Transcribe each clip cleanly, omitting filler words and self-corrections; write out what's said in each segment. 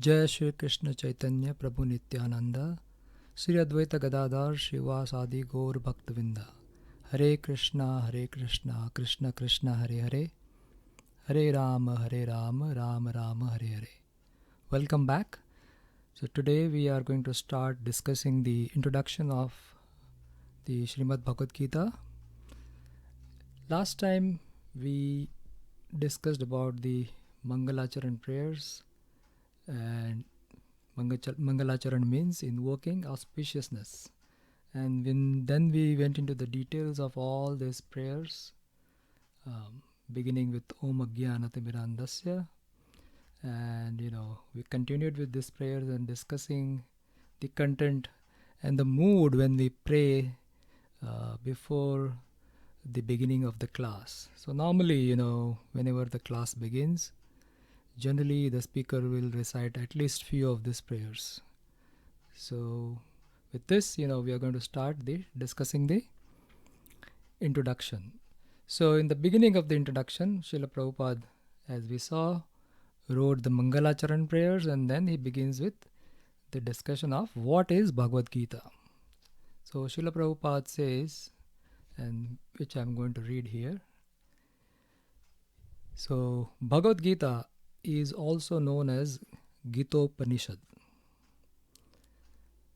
Jai Shri Krishna Chaitanya Prabhu Nityananda Sri Advaita Gadadhar Shivasadi Gaur Bhaktavinda Hare Krishna Krishna Krishna Hare Hare Hare Rama Rama Rama Hare Hare. Welcome back. So today we are going to start discussing the introduction of the Srimad Bhagavad Gita. Last time we discussed about the Mangalacharan prayers, and Mangalacharan means invoking auspiciousness. And then we went into the details of all these prayers, beginning with Om Ajnanatirmirandasya. And we continued with these prayers and discussing the content and the mood when we pray before the beginning of the class. So normally, whenever the class begins, generally the speaker will recite at least few of these prayers. So with this, we are going to start discussing the introduction. So in the beginning of the introduction, Srila Prabhupada, as we saw, wrote the Mangalacharan prayers, and then he begins with the discussion of what is Bhagavad Gita. So Srila Prabhupada says, and which I am going to read here. So Bhagavad Gita is also known as Gitopanisad.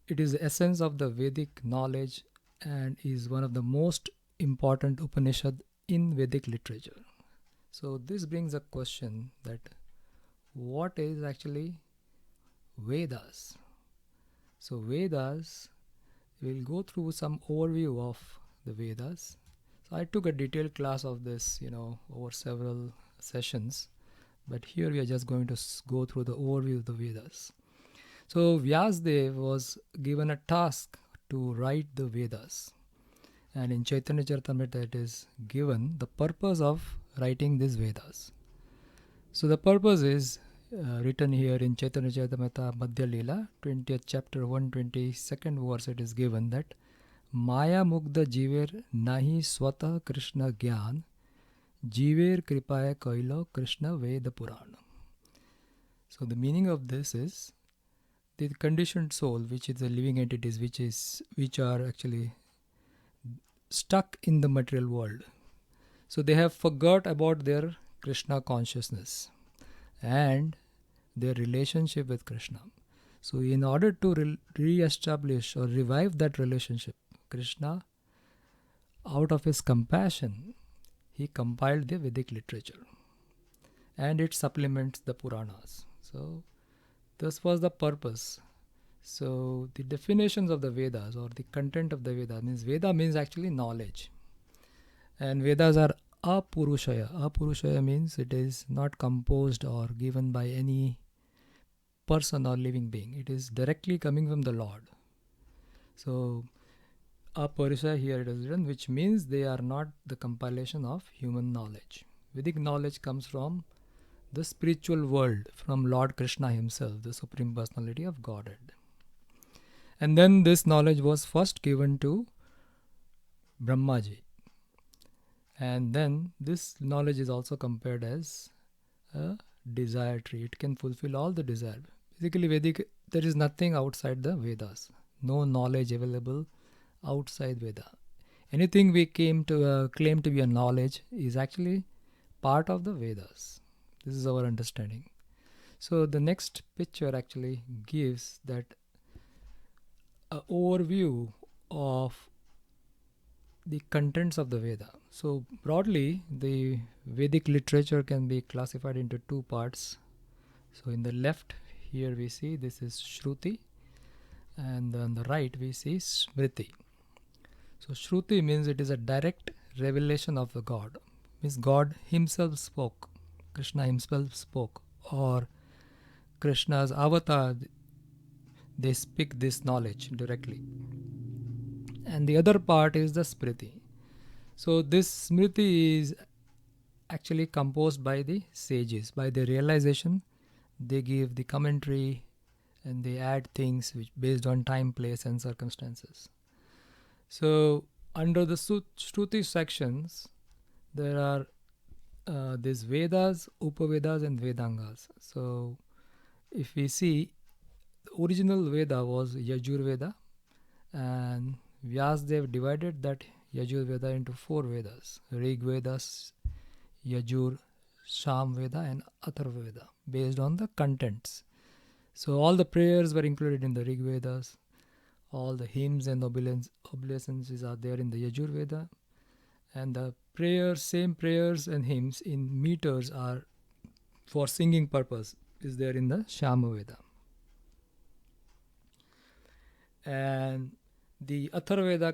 It is the essence of the Vedic knowledge and is one of the most important Upanishad in Vedic literature. So this brings a question that what is actually Vedas? So Vedas, we'll go through some overview of the Vedas. So I took a detailed class of this, over several sessions, but here we are just going to go through the overview of the Vedas. So Vyasdev was given a task to write the Vedas, and in Chaitanya Charitamrita it is given the purpose of writing these Vedas. So the purpose is written here in Chaitanya Charitamrita Madhya Leela, 20th chapter, 122nd verse. It is given that Maya Mugdha Jiver Nahi Swatah Krishna Gyan Jiver Kripaya Kailo Krishna Veda Purana. So the meaning of this is the conditioned soul, which is the living entities, which are actually stuck in the material world. So they have forgot about their Krishna consciousness and their relationship with Krishna. So in order to re-establish or revive that relationship, Krishna, out of his compassion, he compiled the Vedic literature, and it supplements the Puranas. So this was the purpose. So the definitions of the Vedas or the content of the Vedas means, Veda means actually knowledge, and Vedas are apurushaya. Apurushaya means it is not composed or given by any person or living being. It is directly coming from the Lord. So Aparushaya here it is written, which means they are not the compilation of human knowledge. Vedic knowledge comes from the spiritual world, from Lord Krishna himself, the Supreme Personality of Godhead. And then this knowledge was first given to Brahmaji. And then this knowledge is also compared as a desire tree. It can fulfill all the desire. Basically, Vedic, there is nothing outside the Vedas. No knowledge available outside Veda. Anything we claim to be a knowledge is actually part of the Vedas. This is our understanding. So the next picture actually gives that overview of the contents of the Veda. So broadly, the Vedic literature can be classified into two parts. So in the left here we see this is Shruti, and on the right we see Smriti. So Shruti means it is a direct revelation of the God. Means God himself spoke, Krishna himself spoke, or Krishna's avatar, they speak this knowledge directly. And the other part is the Smriti. So this Smriti is actually composed by the sages. By the realization, they give the commentary and they add things which based on time, place and circumstances. So under the Shruti sections, there are these Vedas, Upavedas and Vedangas. So if we see, the original Veda was Yajurveda, and Vyasdev divided that Yajurveda into 4 Vedas: Rig Veda, Yajur, Sham Veda, and Atharva Veda, based on the contents. So all the prayers were included in the Rig Vedas. All the hymns and obeisances are there in the Yajur Veda, and the prayers, same prayers and hymns in meters are for singing purpose, is there in the Shama Veda. And the Atharva Veda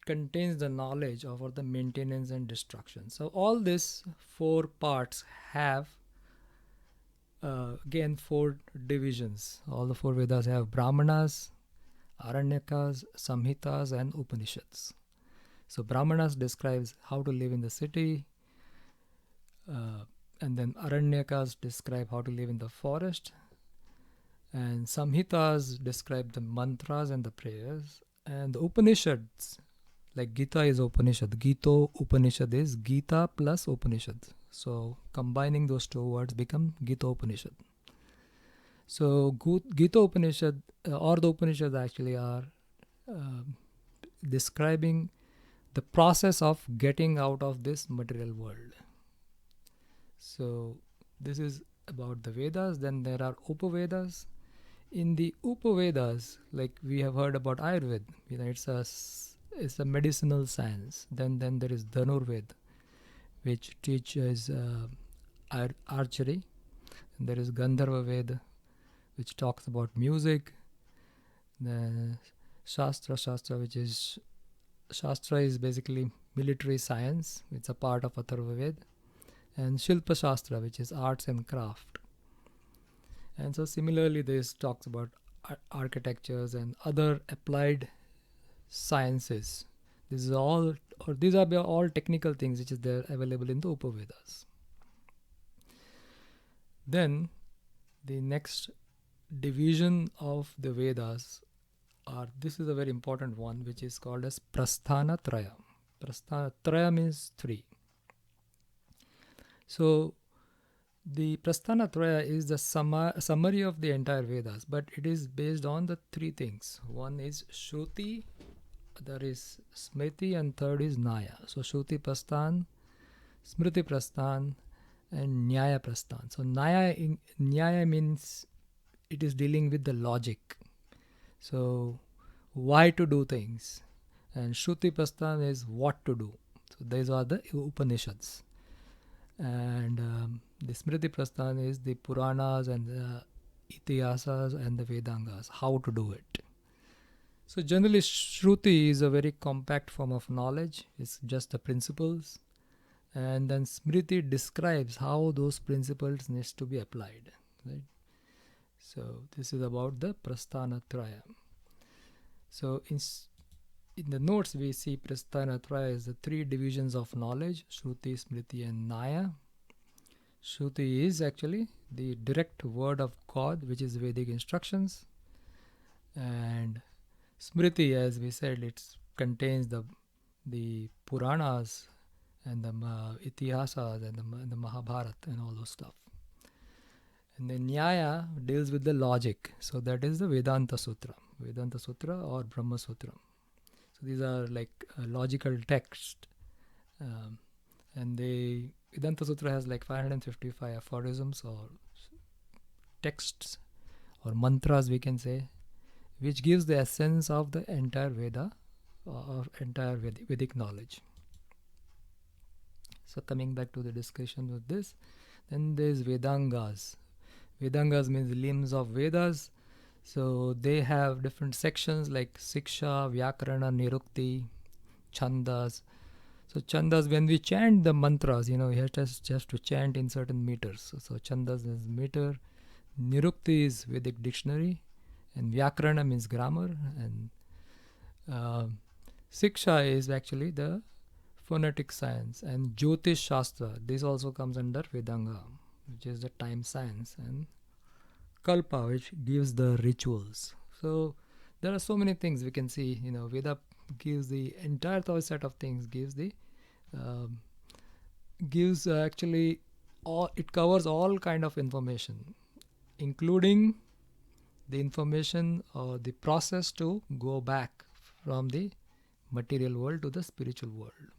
contains the knowledge of the maintenance and destruction. So all these 4 parts have again 4 divisions. All the 4 Vedas have Brahmanas, Aranyakas, Samhitas, and Upanishads. So Brahmanas describes how to live in the city, and then Aranyakas describe how to live in the forest, and Samhitas describe the mantras and the prayers, and the Upanishads, like Gita is Upanishad. Gito Upanishad is Gita plus Upanishad. So combining those 2 words become Gitopanisad. So Gitopanisad or the Upanishads actually are describing the process of getting out of this material world. So this is about the Vedas. Then there are Upavedas. In the Upavedas, like we have heard about Ayurveda, it's a medicinal science. Then there is Dhanurved, which teaches archery. And there is Gandharva Veda, which talks about music. The Shastra, which is Shastra is basically military science. It's a part of Atharva Veda. And Shilpa Shastra, which is arts and craft. And so similarly, this talks about architectures and other applied sciences. These are all technical things which is there available in the Upavedas. Then the next division of the Vedas this is a very important one, which is called as Prasthana Traya. Prasthana Traya means 3. So the Prasthana Traya is the summary of the entire Vedas, but it is based on the 3 things. One is Shruti, other is Smriti, and third is Nyaya. So Shruti Prasthan, Smriti Prasthan, and Nyaya Prasthan. So Nyaya means it is dealing with the logic. So why to do things, and Shruti Prasthan is what to do. So these are the Upanishads. And the Smriti Prasthan is the Puranas and the Itihasas and the Vedangas, how to do it. So generally Shruti is a very compact form of knowledge. It's just the principles. And then Smriti describes how those principles needs to be applied. Right? So this is about the Prasthana Traya. So in the notes we see Prasthana Traya is the 3 divisions of knowledge: Shruti, Smriti, and Nyaya. Shruti is actually the direct word of God, which is Vedic instructions. And Smriti, as we said, it contains the Puranas and the Itihasas and the Mahabharata and all those stuff. And then Nyaya deals with the logic. So that is the Vedanta Sutra or Brahma Sutra. So these are like logical texts. And the Vedanta Sutra has like 555 aphorisms or texts or mantras, we can say, which gives the essence of the entire Veda or entire Vedic knowledge. So coming back to the discussion with this, then there is Vedangas. Vedangas means limbs of Vedas. So they have different sections like Siksha, Vyakarana, Nirukti, Chandas. So Chandas, when we chant the mantras, you have to chant in certain meters. So Chandas is meter, Nirukti is Vedic dictionary, and Vyakarana means grammar, and Siksha is actually the phonetic science, and Jyotish Shastra, this also comes under Vedanga, which is the time science, and Kalpa, which gives the rituals. So there are so many things we can see. Veda gives the entire set of things. Gives actually all. It covers all kind of information including the information or the process to go back from the material world to the spiritual world.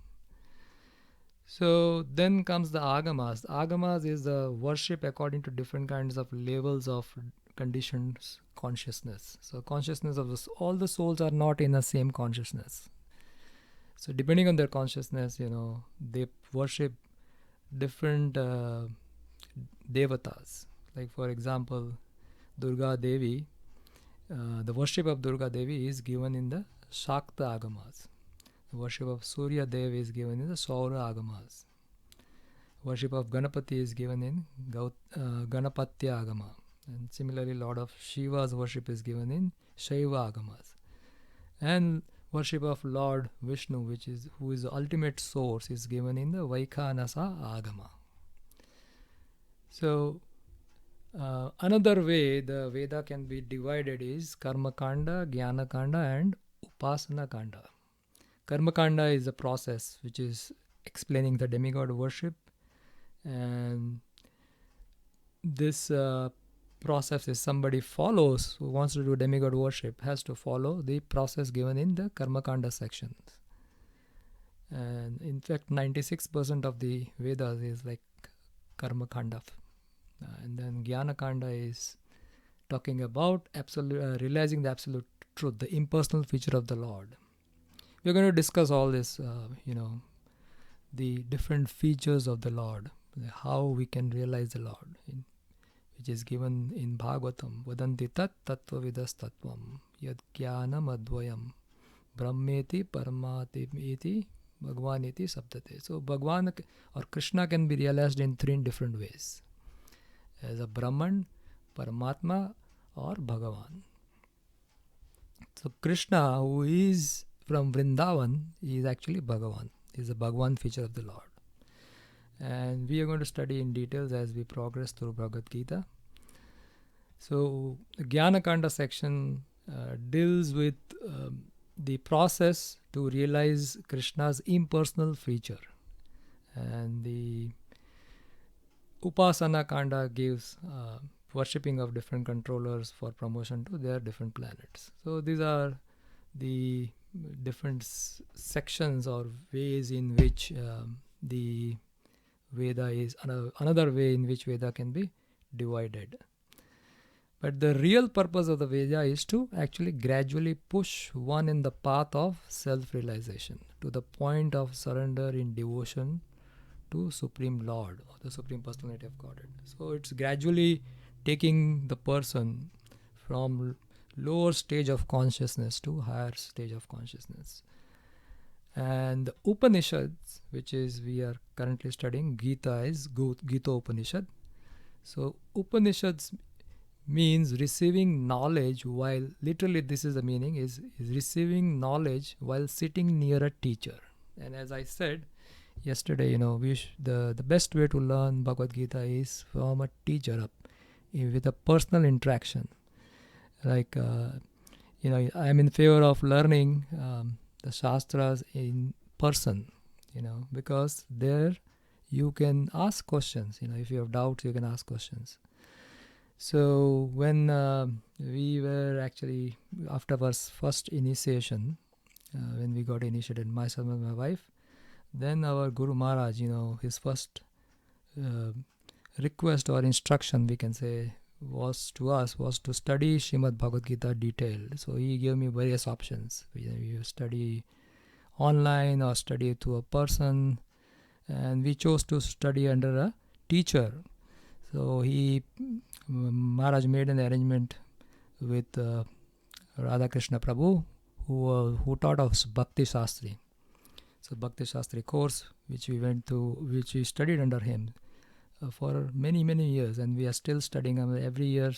So then comes the agamas. Agamas is the worship according to different kinds of levels of conditions consciousness. So consciousness of all the souls are not in the same consciousness. So depending on their consciousness, they worship different devatas. Like for example, Durga Devi, the worship of Durga Devi is given in the Shakta Agamas. The worship of Surya Dev is given in the Saura Agamas. Worship of Ganapati is given in Ganapatya Agama. And similarly, Lord of Shiva's worship is given in Shaiva Agamas. And worship of Lord Vishnu, who is the ultimate source, is given in the Vaikhanasa Agama. So, another way the Veda can be divided is Karma Kanda, Jnana Kanda, and Upasana Kanda. Karma Kanda is a process which is explaining the demigod worship, and this process is somebody follows who wants to do demigod worship has to follow the process given in the Karma Kanda sections. And in fact, 96% of the Vedas is like Karma Kanda. And then Jnana Kanda is talking about realizing the absolute truth, the impersonal feature of the Lord. We're going to discuss all this, the different features of the Lord, how we can realize the Lord, which is given in Bhagavatam. Vadanti tat tattva vidas tattvam yad jnanam advayam brahmeti paramati iti bhagwan iti sabdate. So Bhagwan or Krishna can be realized in three different ways: as a Brahman, Paramatma, or Bhagavan. So Krishna, who is from Vrindavan, is actually Bhagavan. He is a Bhagavan feature of the Lord. And we are going to study in details as we progress through Bhagavad Gita. So the Jnana Kanda section deals with the process to realize Krishna's impersonal feature. And the Upasana Kanda gives worshipping of different controllers for promotion to their different planets. So these are the different sections or ways in which the Veda is another way in which Veda can be divided. But the real purpose of the Veda is to actually gradually push one in the path of self-realization to the point of surrender in devotion to Supreme Lord or the Supreme Personality of Godhead. So it's gradually taking the person from lower stage of consciousness to higher stage of consciousness. And the Upanishads, which is we are currently studying, Gita is Gitopanisad. So Upanishads means receiving knowledge while, literally this is the meaning, is receiving knowledge while sitting near a teacher. And as I said yesterday, the best way to learn Bhagavad Gita is from a teacher up, with a personal interaction. Like, I'm in favor of learning the Shastras in person, because there you can ask questions. If you have doubts, you can ask questions. So when we were actually, after our first initiation, when we got initiated, myself and my wife, then our Guru Maharaj, his first request or instruction, we can say, was to study Srimad Bhagavad Gita detailed. So he gave me various options. You study online or study through a person, and we chose to study under a teacher. So Maharaj made an arrangement with Radha Krishna Prabhu, who taught us Bhakti Shastri. So Bhakti Shastri course, which we went to, which we studied under him for many, many years, and we are still studying. Every year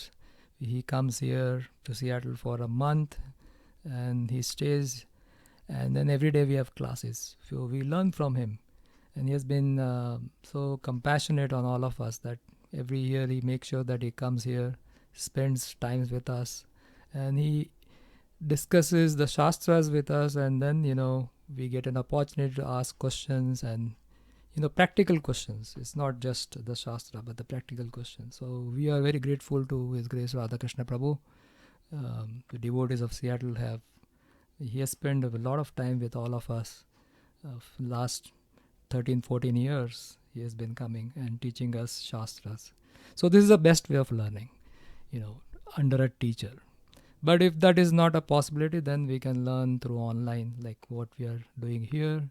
he comes here to Seattle for a month, and he stays, and then every day we have classes. So we learn from him, and he has been so compassionate on all of us that every year he makes sure that he comes here, spends times with us, and he discusses the Shastras with us, and then we get an opportunity to ask questions, and practical questions. It's not just the Shastra, but the practical questions. So we are very grateful to His Grace Radha Krishna Prabhu. The devotees of Seattle he has spent a lot of time with all of us. Last 13-14 years he has been coming and teaching us Shastras. So this is the best way of learning, under a teacher. But if that is not a possibility, then we can learn through online, like what we are doing here.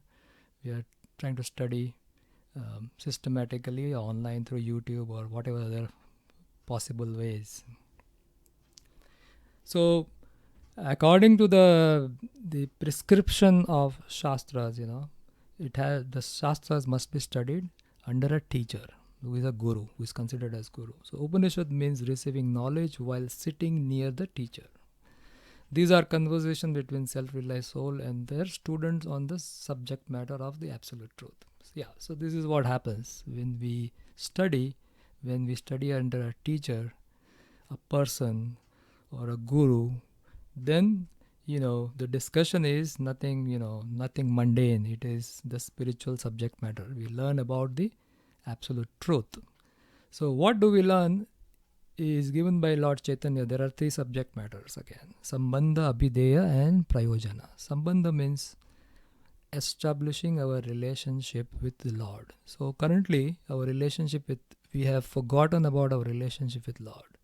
We are trying to study systematically online through YouTube or whatever other possible ways. So according to the prescription of Shastras, the Shastras must be studied under a teacher who is a guru, who is considered as guru. So Upanishad means receiving knowledge while sitting near the teacher. These are conversations between self-realized soul and their students on the subject matter of the absolute truth. So this is what happens when we study under a teacher, a person or a guru. Then the discussion is nothing mundane. It is the spiritual subject matter. We learn about the absolute truth. So what do we learn is given by Lord Chaitanya. There are three subject matters again: Sambandha, Abhideya and Prayojana. Sambandha means establishing our relationship with the Lord. So currently we have forgotten about our relationship with Lord.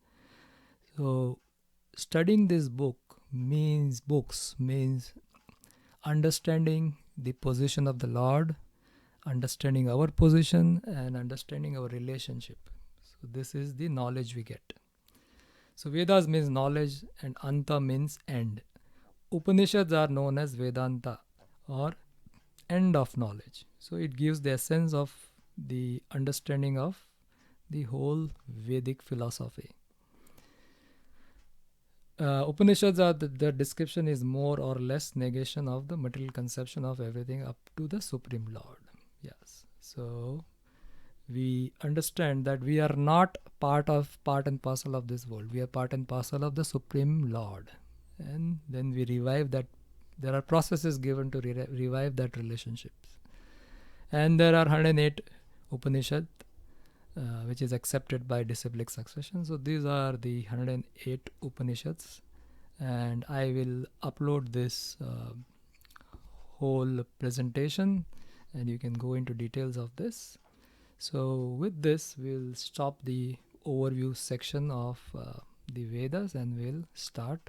So studying this books means understanding the position of the Lord, understanding our position and understanding our relationship. So this is the knowledge we get. So Vedas means knowledge and Anta means end. Upanishads are known as Vedanta or end of knowledge. So it gives the essence of the understanding of the whole Vedic philosophy. Upanishads are the description is more or less negation of the material conception of everything up to the Supreme Lord. Yes. So we understand that we are not part and parcel of this world. We are part and parcel of the Supreme Lord. And then we revive that. There are processes given to revive that relationships. And there are 108 Upanishads, which is accepted by disciplic succession. So these are the 108 Upanishads. And I will upload this whole presentation and you can go into details of this. So with this, we'll stop the overview section of the Vedas and we'll start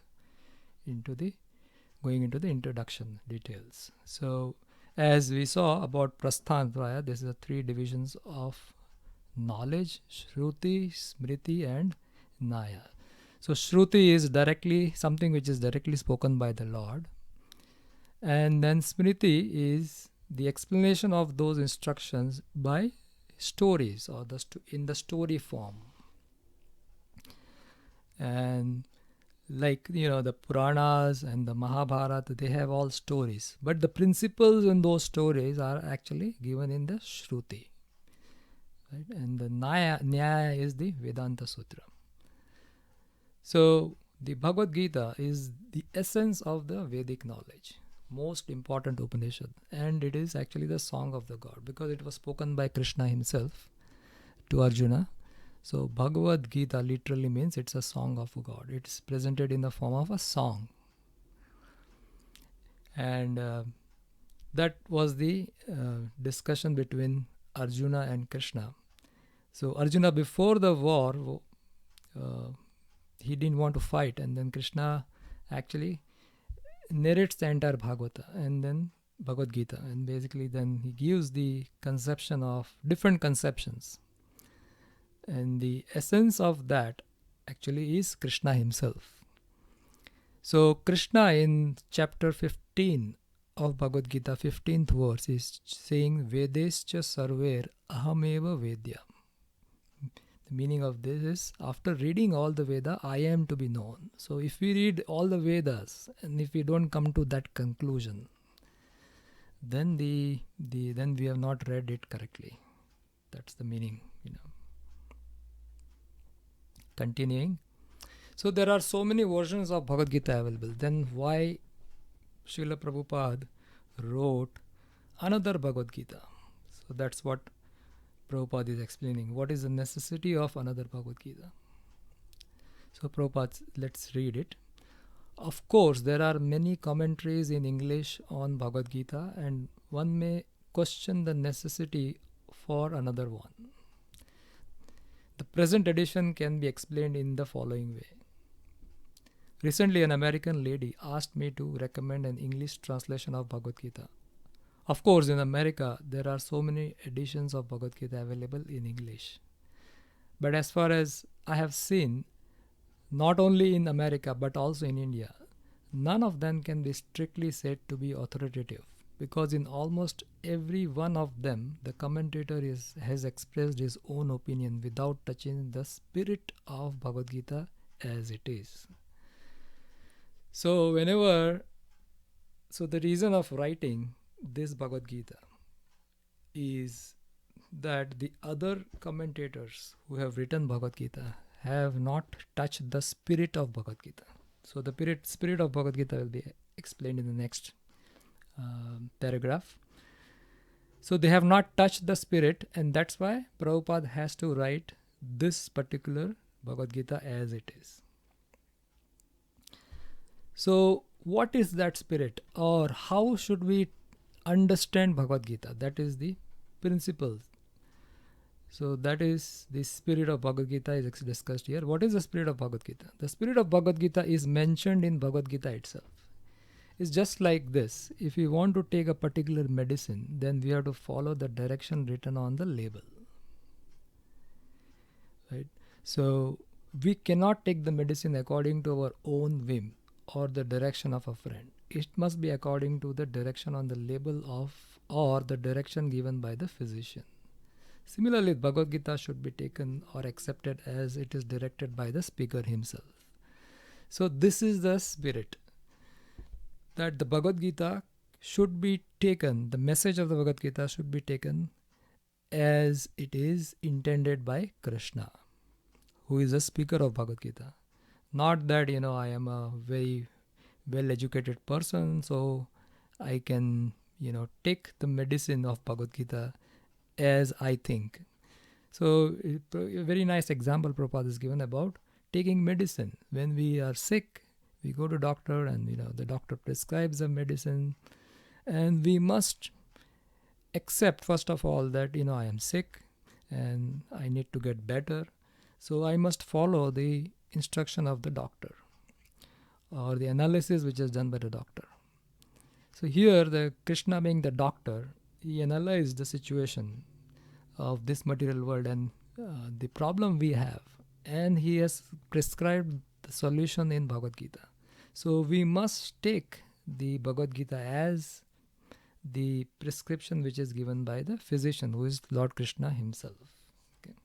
going into the introduction details. So as we saw about Prasthan Praya, this is the three divisions of knowledge: Shruti, Smriti and Naya. So Shruti is directly something which is directly spoken by the Lord, and then Smriti is the explanation of those instructions by stories or in the story form. And like the Puranas and the Mahabharata, they have all stories, but the principles in those stories are actually given in the Shruti. Right? And the Nyaya is the Vedanta Sutra. So the Bhagavad Gita is the essence of the Vedic knowledge, most important Upanishad, and it is actually the song of the God because it was spoken by Krishna himself to Arjuna. So Bhagavad Gita literally means it's a song of God. It's presented in the form of a song. And that was the discussion between Arjuna and Krishna. So Arjuna, before the war, he didn't want to fight, and then Krishna actually narrates the entire Bhagavata and then Bhagavad Gita, and basically then he gives the conception of different conceptions, and the essence of that actually is Krishna himself. So Krishna in chapter 15 of Bhagavad Gita, 15th verse, is saying Vedescha sarver ahameva vedya. The meaning of this is, after reading all the Veda, I am to be known. So if we read all the Vedas and if we don't come to that conclusion, then then we have not read it correctly. That's the meaning, Continuing. So there are so many versions of Bhagavad Gita available. Then why Srila Prabhupada wrote another Bhagavad Gita? So that's what Prabhupada is explaining. What is the necessity of another Bhagavad Gita? So Prabhupada, let's read it. Of course, there are many commentaries in English on Bhagavad Gita, and one may question the necessity for another one. The present edition can be explained in the following way. Recently, an American lady asked me to recommend an English translation of Bhagavad Gita. Of course, in America, there are so many editions of Bhagavad Gita available in English. But as far as I have seen, not only in America but also in India, none of them can be strictly said to be authoritative, because in almost every one of them, the commentator has expressed his own opinion without touching the spirit of Bhagavad Gita as it is. So the reason of writing this Bhagavad Gita is that the other commentators who have written Bhagavad Gita have not touched the spirit of Bhagavad Gita. So the spirit of Bhagavad Gita will be explained in the next paragraph. So they have not touched the spirit, and that's why Prabhupada has to write this particular Bhagavad Gita as it is. So what is that spirit, or how should we understand Bhagavad Gita? That is the principle. So that is the spirit of Bhagavad Gita is discussed here. What is the spirit of Bhagavad Gita? The spirit of Bhagavad Gita is mentioned in Bhagavad Gita itself. It's just like this. If we want to take a particular medicine, then we have to follow the direction written on the label. Right? So we cannot take the medicine according to our own whim or the direction of a friend. It must be according to the direction on the label or the direction given by the physician. Similarly, Bhagavad Gita should be taken or accepted as it is directed by the speaker himself. So this is the spirit, that the Bhagavad Gita should be taken, the message of the Bhagavad Gita should be taken as it is intended by Krishna, who is the speaker of Bhagavad Gita. Not that, I am a very well-educated person, so I can, take the medicine of Bhagavad Gita as I think. So a very nice example Prabhupada is given about taking medicine. When we are sick, we go to doctor and the doctor prescribes a medicine, and we must accept first of all that I am sick and I need to get better. So I must follow the instruction of the doctor or the analysis which is done by the doctor. So here the Krishna, being the doctor, he analyzed the situation of this material world and the problem we have, and he has prescribed the solution in Bhagavad Gita. So we must take the Bhagavad Gita as the prescription which is given by the physician, who is Lord Krishna himself. Okay.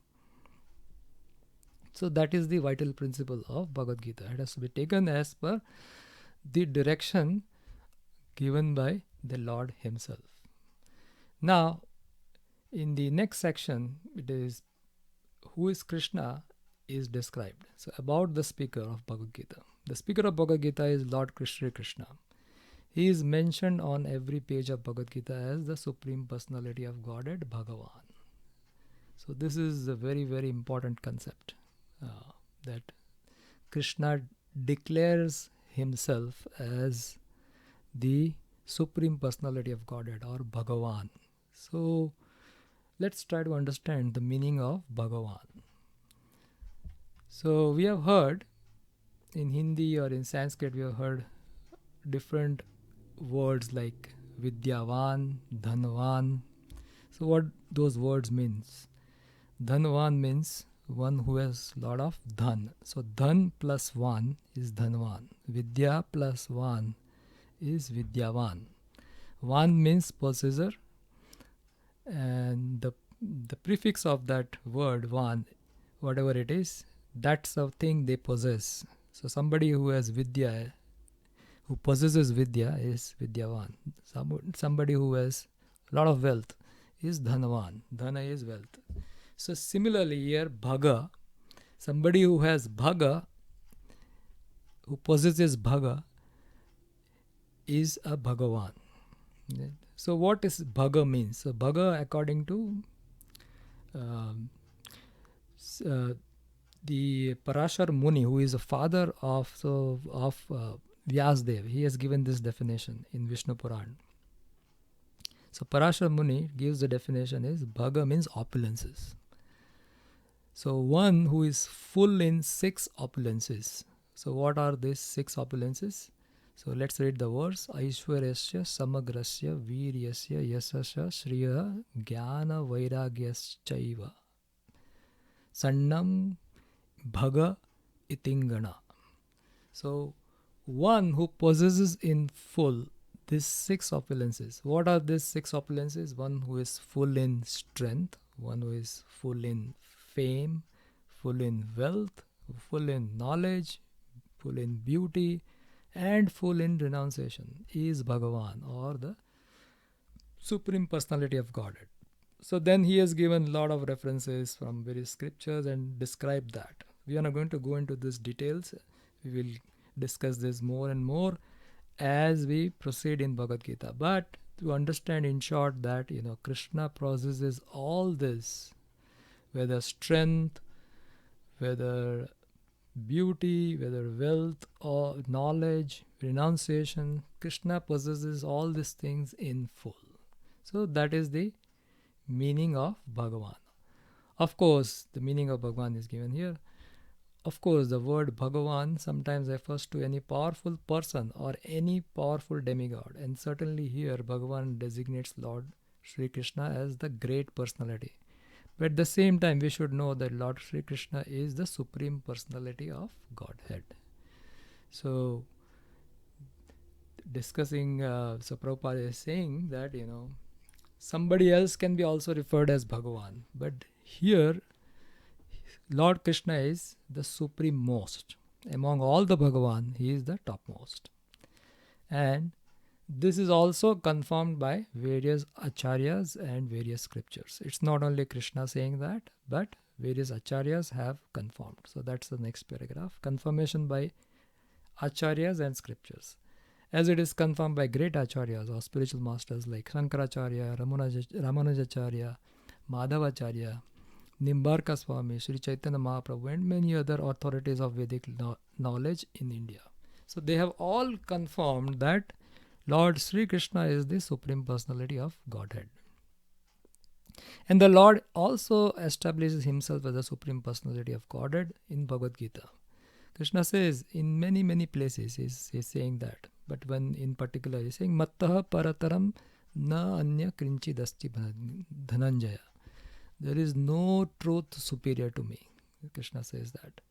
So that is the vital principle of Bhagavad Gita. It has to be taken as per the direction given by the Lord himself. Now, in the next section, it is who is Krishna is described. So about the speaker of Bhagavad Gita. The speaker of Bhagavad Gita is Lord Krishna. He is mentioned on every page of Bhagavad Gita as the Supreme Personality of Godhead, Bhagavan. So this is a very, very important concept, that Krishna declares himself as the Supreme Personality of Godhead, or Bhagavan. So let's try to understand the meaning of Bhagavan. So we have heard in Hindi or in Sanskrit, we have heard different words like Vidyavan, Dhanvan. So what those words means? Dhanvan means one who has lot of dhan. So dhan plus one is Dhanvan. Vidya plus one is Vidyavan. Van means possessor, and the prefix of that word van, whatever it is, that's the thing they possess. So somebody who has vidya, who possesses vidya, is Vidyavan. Somebody who has a lot of wealth is Dhanvan. Dhana is wealth. So similarly here, Bhaga, somebody who has Bhaga, who possesses Bhaga, is a Bhagavan. So what is Bhaga means? So Bhaga, according to um, the Parashar Muni, who is a father of Vyasdev, he has given this definition in Vishnu Puran. So Parashar Muni gives the definition is Bhaga means opulences. So one who is full in 6 opulences. So what are these 6 opulences? So let's read the verse. Aishwaryasya samagrasya viryasya yasasya shriya jnana vairagyaschaiva sannam bhaga itingana. So one who possesses in full these 6 opulences. What are these 6 opulences? One who is full in strength, one who is full in fame, full in wealth, full in knowledge, full in beauty, and full in renunciation is Bhagavan, or the Supreme Personality of Godhead. So then he has given a lot of references from various scriptures and described that. We are not going to go into these details. We will discuss this more and more as we proceed in Bhagavad Gita. But to understand in short that, Krishna possesses all this, whether strength, whether beauty, whether wealth or knowledge, renunciation, Krishna possesses all these things in full. So that is the meaning of Bhagavan. Of course, the meaning of Bhagavan is given here. Of course, the word Bhagavan sometimes refers to any powerful person or any powerful demigod. And certainly here, Bhagavan designates Lord Sri Krishna as the great personality. But at the same time, we should know that Lord Sri Krishna is the Supreme Personality of Godhead. So, discussing, so Prabhupada is saying that, somebody else can be also referred as Bhagavan. But here, Lord Krishna is the supreme most. Among all the Bhagavan, he is the topmost. And this is also confirmed by various acharyas and various scriptures. It's not only Krishna saying that, but various acharyas have confirmed. So that's the next paragraph. Confirmation by acharyas and scriptures. As it is confirmed by great acharyas or spiritual masters like Shankaracharya, Ramanujacharya, Madhavacharya, Nimbarka Swami, Sri Chaitanya Mahaprabhu, and many other authorities of Vedic knowledge in India. So they have all confirmed that Lord Sri Krishna is the Supreme Personality of Godhead. And the Lord also establishes himself as the Supreme Personality of Godhead in Bhagavad Gita. Krishna says in many, many places, he's saying that. But when in particular he's saying, Mattaha parataram na anya krinchidasti dhananjaya. There is no truth superior to me. Krishna says that.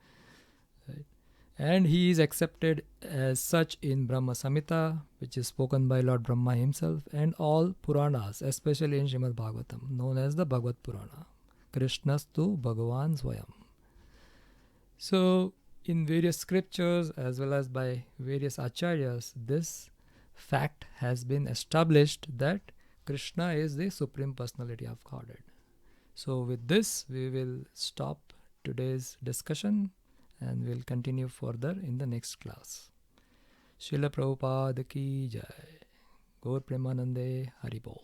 Right? And he is accepted as such in Brahma Samhita, which is spoken by Lord Brahma himself, and all Puranas, especially in Srimad Bhagavatam, known as the Bhagavad Purana. Krishnastu Bhagavan Swayam. So, in various scriptures as well as by various acharyas, this fact has been established that Krishna is the Supreme Personality of Godhead. So with this, we will stop today's discussion and we'll continue further in the next class. Srila Prabhupada ki jai. Gaur Premanande Haribol.